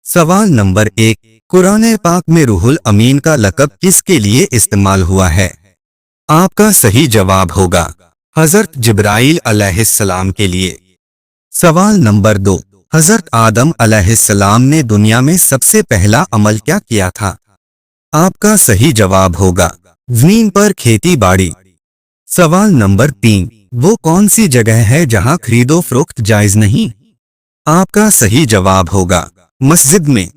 सवाल नंबर 1, कुरान पाक में रूहुल अमीन का लक़ब किसके लिए इस्तेमाल हुआ है? आपका सही जवाब होगा हजरत जिब्राइल अलैहिस्सलाम के लिए। सवाल नंबर 2, हजरत आदम अलैहिस्सलाम ने दुनिया में सबसे पहला अमल क्या किया था? आपका सही जवाब होगा ज़मीन पर खेती बाड़ी। सवाल नंबर 3, वो कौन सी जगह है जहां खरीदो फरोख्त जायज नहीं? आपका सही जवाब होगा मस्जिद में।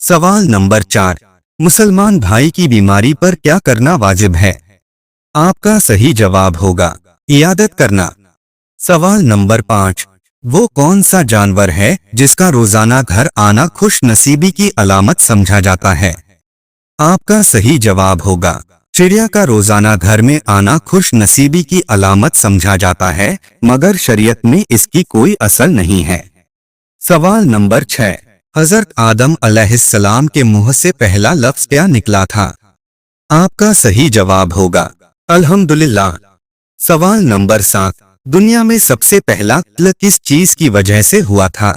सवाल नंबर 4, मुसलमान भाई की बीमारी पर क्या करना वाजिब है? आपका सही जवाब होगा इयादत करना। सवाल नंबर 5, वो कौन सा जानवर है जिसका रोजाना घर आना खुश नसीबी की अलामत समझा जाता है? आपका सही जवाब होगा चिड़िया का रोजाना घर में आना खुश नसीबी की अलामत समझा जाता है, मगर शरीयत में इसकी कोई असर नहीं है। सवाल नंबर 6, हजरत आदम अलैहिस्सलाम के मुंह से पहला लफ्ज क्या निकला था? आपका सही जवाब होगा अल्हम्दुलिल्लाह। सवाल नंबर 7, दुनिया में सबसे पहला कत्ल किस चीज की वजह से हुआ था?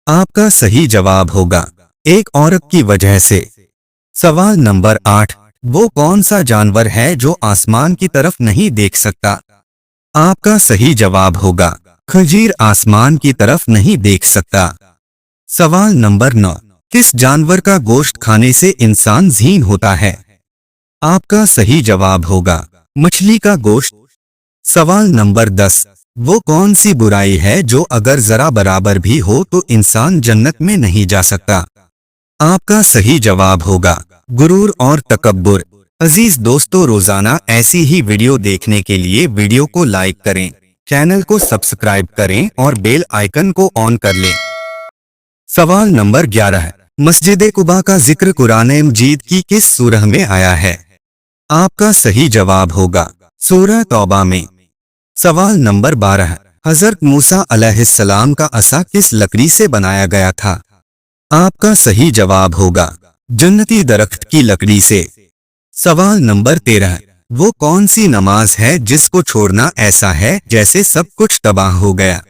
आपका सही जवाब होगा एक औरत की वजह से। सवाल नंबर 8, वो कौन सा जानवर है जो आसमान की तरफ नहीं देख सकता? आपका सही जवाब होगा खंजीर आसमान की तरफ नहीं देख सकता। सवाल नंबर 9, किस जानवर का गोश्त खाने से इंसान ज़हीन होता है? आपका सही जवाब होगा मछली का गोश्त। सवाल नंबर 10, वो कौन सी बुराई है जो अगर जरा बराबर भी हो तो इंसान जन्नत में नहीं जा सकता? आपका सही जवाब होगा गुरूर और तकब्बुर। अजीज दोस्तों, रोजाना ऐसी ही वीडियो देखने के लिए वीडियो को लाइक करें, चैनल को सब्सक्राइब करें और बेल आइकन को ऑन कर लें। सवाल नंबर 11, मस्जिद कुबा का जिक्र कुरान मजीद की किस सूरह में आया है? आपका सही जवाब होगा सूरह तौबा में। सवाल नंबर 12, हजरत मूसा अलैहिस्सलाम का असा किस लकड़ी से बनाया गया था? आपका सही जवाब होगा जन्नती दरख्त की लकड़ी से। सवाल नंबर 13, वो कौन सी नमाज है जिसको छोड़ना ऐसा है जैसे सब कुछ तबाह हो गया?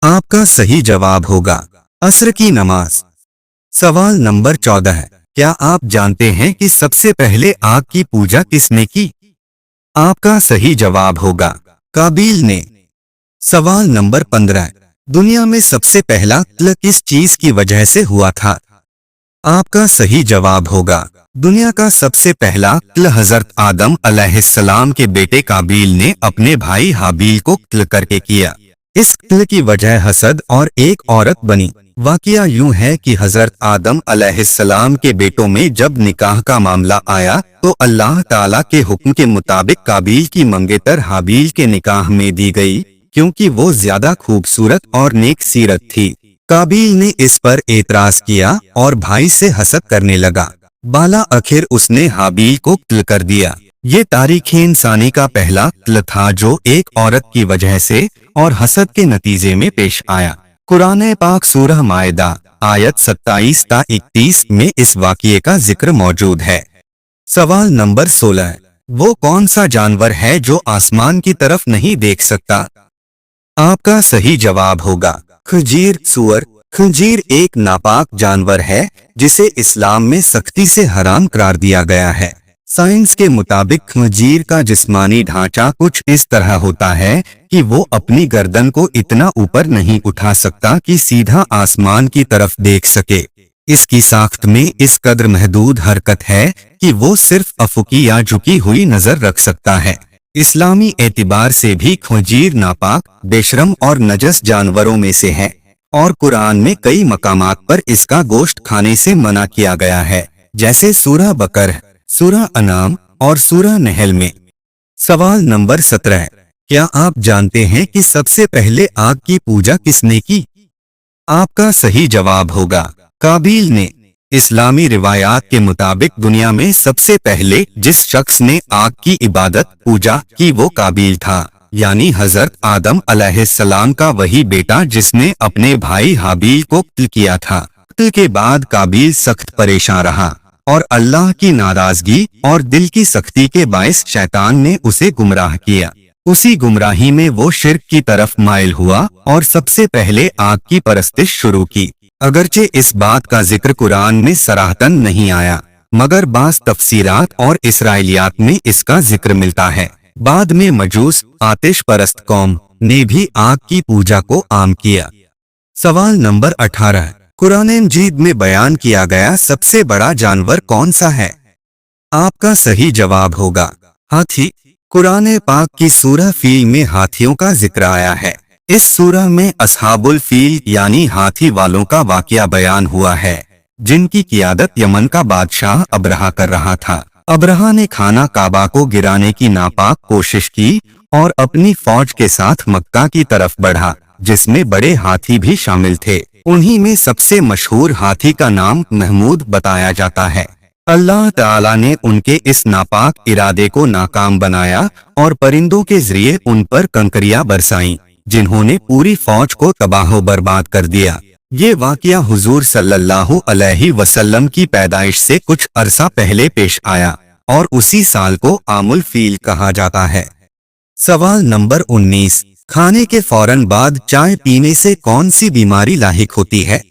आपका सही जवाब होगा असर की नमाज। सवाल नंबर 14, क्या आप जानते हैं कि सबसे पहले आग की पूजा किसने की? आपका सही जवाब होगा काबील ने। सवाल नंबर 15, दुनिया में सबसे पहला कत्ल किस चीज की वजह से हुआ था? आपका सही जवाब होगा दुनिया का सबसे पहला कत्ल हजरत आदम अलैहिस्सलाम के बेटे काबील ने अपने भाई हाबील को कत्ल करके किया। इस कत्ल की वजह हसद और एक औरत बनी। वाकया यूं है कि हजरत आदम अलैहिस्सलाम के बेटों में जब निकाह का मामला आया तो अल्लाह ताला के हुक्म के मुताबिक काबील की मंगेतर हाबील के निकाह में दी गई, क्योंकि वो ज्यादा खूबसूरत और नेक सीरत थी। काबील ने इस पर एतराज किया और भाई से हसद करने लगा। बाला आखिर उसने हाबील को कत्ल कर दिया। ये तारीख़ इंसानी का पहला कत्ल था जो एक औरत की वजह से और हसद के नतीजे में पेश आया। कुरान पाक सूरह माइदा आयत 27-31 में इस वाक़ये का जिक्र मौजूद है। सवाल नंबर 16, वो कौन सा जानवर है जो आसमान की तरफ नहीं देख सकता? आपका सही जवाब होगा खंजीर सूअर। खंजीर एक नापाक जानवर है जिसे इस्लाम में सख्ती से हराम करार दिया गया है। साइंस के मुताबिक खंजीर का जिस्मानी ढांचा कुछ इस तरह होता है कि वो अपनी गर्दन को इतना ऊपर नहीं उठा सकता कि सीधा आसमान की तरफ देख सके। इसकी साख्त में इस कदर महदूद हरकत है कि वो सिर्फ अफुकी या झुकी हुई नजर रख सकता है। इस्लामी एतबार से भी खंजीर नापाक, बेशरम और नजस जानवरों में से है और कुरान में कई मकामात पर इसका गोश्त खाने से मना किया गया है, जैसे सूरह बकर, सूरह अनाम और सूरह नहल में। सवाल नंबर 17, क्या आप जानते हैं कि सबसे पहले आग की पूजा किसने की? आपका सही जवाब होगा काबील ने। इस्लामी रिवायात के मुताबिक दुनिया में सबसे पहले जिस शख्स ने आग की इबादत पूजा की वो काबील था, यानी हजरत आदम अलैहिस्सलाम का वही बेटा जिसने अपने भाई हाबील को कत्ल किया था। कत्ल के बाद काबील सख्त परेशान रहा और अल्लाह की नाराजगी और दिल की सख्ती के बायस शैतान ने उसे गुमराह किया। उसी गुमराही में वो शिर्क की तरफ माइल हुआ और सबसे पहले आग की परस्तिश शुरू की। अगरचे इस बात का जिक्र कुरान में सराहतन नहीं आया, मगर बास तफसीरात और इसराइलियात में इसका जिक्र मिलता है। बाद में मजूस आतिश परस्त कौम ने भी आग की पूजा को आम किया। सवाल नंबर 18, कुरान मजीद में बयान किया गया सबसे बड़ा जानवर कौन सा है? आपका सही जवाब होगा हाथी। कुरान पाक की सूरह फील में हाथियों का जिक्र आया है। इस सूरह में असहाबुल फील यानी हाथी वालों का वाकया बयान हुआ है, जिनकी क़ियादत यमन का बादशाह अबरहा कर रहा था। अबरहा ने खाना काबा को गिराने की नापाक कोशिश की और अपनी फौज के साथ मक्का की तरफ बढ़ा, जिसमें बड़े हाथी भी शामिल थे। उन्हीं में सबसे मशहूर हाथी का नाम महमूद बताया जाता है। अल्लाह ताला ने उनके इस नापाक इरादे को नाकाम बनाया और परिंदों के जरिए उन पर कंकरियां बरसाईं, जिन्होंने पूरी फौज को तबाह बर्बाद कर दिया। ये वाकया हुजूर सल्लल्लाहु अलैहि वसल्लम की पैदाइश से कुछ अरसा पहले पेश आया और उसी साल को आमुल फील कहा जाता है। सवाल नंबर 19, खाने के फौरन बाद चाय पीने से कौन सी बीमारी लाहिक होती है?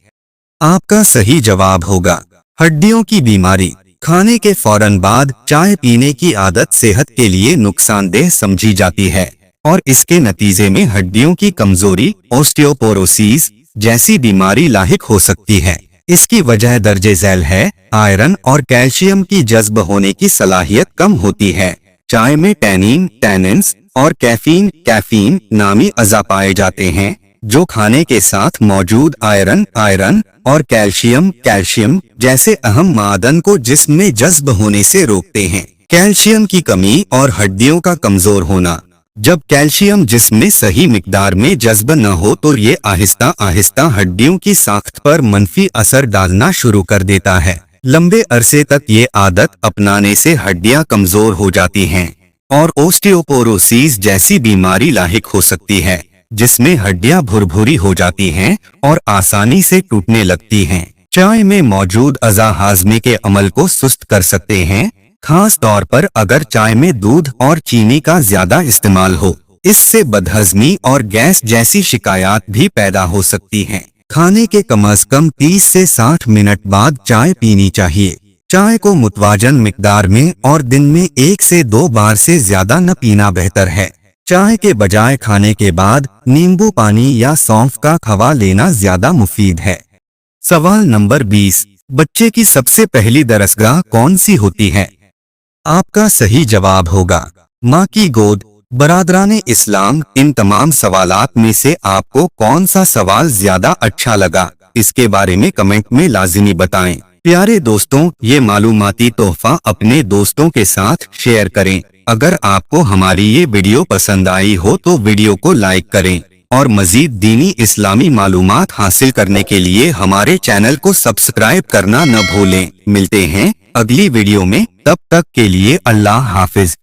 आपका सही जवाब होगा हड्डियों की बीमारी। खाने के फौरन बाद चाय पीने की आदत सेहत के लिए नुकसानदेह समझी जाती है और इसके नतीजे में हड्डियों की कमजोरी, ओस्टियोपोरोसिस जैसी बीमारी लाहिक हो सकती है। इसकी वजह दर्जे झैल है। आयरन और कैल्शियम की जज्ब होने की सलाहियत कम होती है। चाय में टैनिन, टैनिन्स और कैफीन नामी अज़ा पाए जाते हैं, जो खाने के साथ मौजूद आयरन और कैल्शियम जैसे अहम मादन को जिस्म में जज्ब होने से रोकते हैं। कैल्शियम की कमी और हड्डियों का कमजोर होना। जब कैल्शियम जिस्म में सही मिकदार में जज्ब न हो तो ये आहिस्ता आहिस्ता हड्डियों की साख्त पर मनफी असर डालना शुरू कर देता है। लंबे अरसे तक ये आदत अपनाने से हड्डियां कमजोर हो जाती हैं और ओस्टियोपोरोसिस जैसी बीमारी लाहिक हो सकती है, जिसमें हड्डियां भुरभुरी हो जाती हैं और आसानी से टूटने लगती हैं। चाय में मौजूद अज़ा हाजमे के अमल को सुस्त कर सकते हैं, खास तौर पर अगर चाय में दूध और चीनी का ज्यादा इस्तेमाल हो। इससे बदहजमी और गैस जैसी शिकायत भी पैदा हो सकती हैं। खाने के कम से कम 30 से 60 मिनट बाद चाय पीनी चाहिए। चाय को मुतवाजन मिकदार में और दिन में 1 से 2 बार से ज्यादा न पीना बेहतर है। चाय के बजाय खाने के बाद नींबू पानी या सौंफ का खवा लेना ज्यादा मुफीद है। सवाल नंबर 20, बच्चे की सबसे पहली दरसगाह कौन सी होती है? आपका सही जवाब होगा माँ की गोद। बरादराने इस्लाम, इन तमाम सवालात में से आपको कौन सा सवाल ज्यादा अच्छा लगा, इसके बारे में कमेंट में लाजिमी बताएं। प्यारे दोस्तों, ये मालूमाती तोहफा अपने दोस्तों के साथ शेयर करें। अगर आपको हमारी ये वीडियो पसंद आई हो तो वीडियो को लाइक करें और मजीद दीनी इस्लामी मालूमात हासिल करने के लिए हमारे चैनल को सब्सक्राइब करना न भूलें। मिलते हैं अगली वीडियो में, तब तक के लिए अल्लाह हाफिज।